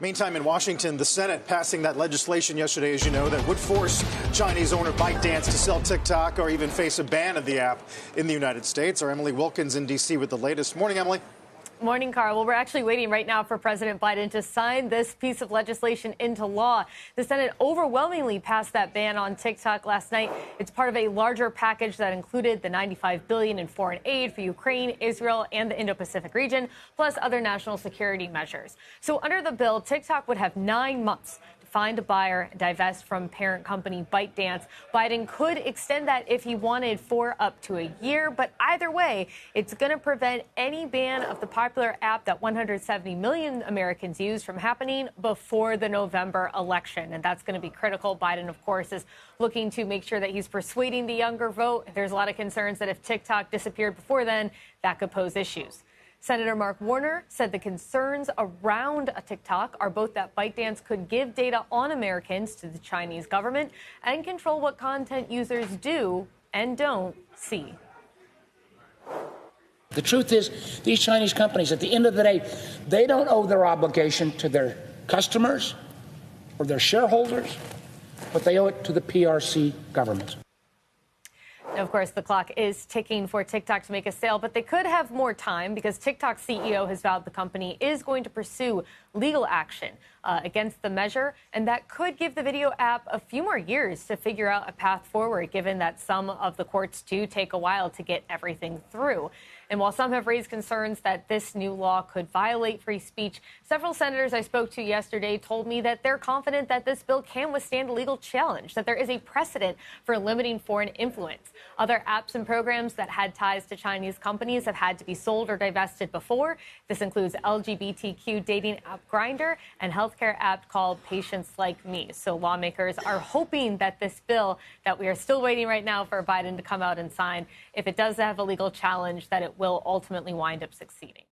Meantime, in Washington, the Senate passing that legislation yesterday, as you know, that would force Chinese owner ByteDance to sell TikTok or even face a ban of the app in the United States. Our Emily Wilkins in D.C. with the latest. Morning, Emily. Morning, Carl. Well, we're actually waiting right now for President Biden to sign this piece of legislation into law. The Senate overwhelmingly passed that ban on TikTok last night. It's part of a larger package that included the $95 billion in foreign aid for Ukraine, Israel, and the Indo-Pacific region, plus other national security measures. So under the bill, TikTok would have 9 months to find a buyer and divest from parent company ByteDance. Biden could extend that if he wanted for up to a year, but either way, it's going to prevent any ban of the popular app that 170 million Americans use from happening before the November election. And that's going to be critical. Biden, of course, is looking to make sure that he's persuading the younger vote. There's a lot of concerns that if TikTok disappeared before then, that could pose issues. Senator Mark Warner said the concerns around a TikTok are both that ByteDance could give data on Americans to the Chinese government and control what content users do and don't see. The truth is, these Chinese companies, at the end of the day, they don't owe their obligation to their customers or their shareholders, but they owe it to the PRC government. Now, of course, the clock is ticking for TikTok to make a sale, but they could have more time because TikTok's CEO has vowed the company is going to pursue legal action against the measure, and that could give the video app a few more years to figure out a path forward, given that some of the courts do take a while to get everything through. And while some have raised concerns that this new law could violate free speech, several senators I spoke to yesterday told me that they're confident that this bill can withstand a legal challenge, that there is a precedent for limiting foreign influence. Other apps and programs that had ties to Chinese companies have had to be sold or divested before. This includes LGBTQ dating app Grindr and healthcare app called Patients Like Me. So lawmakers are hoping that this bill that we are still waiting right now for Biden to come out and sign, if it does have a legal challenge, that it will ultimately wind up succeeding.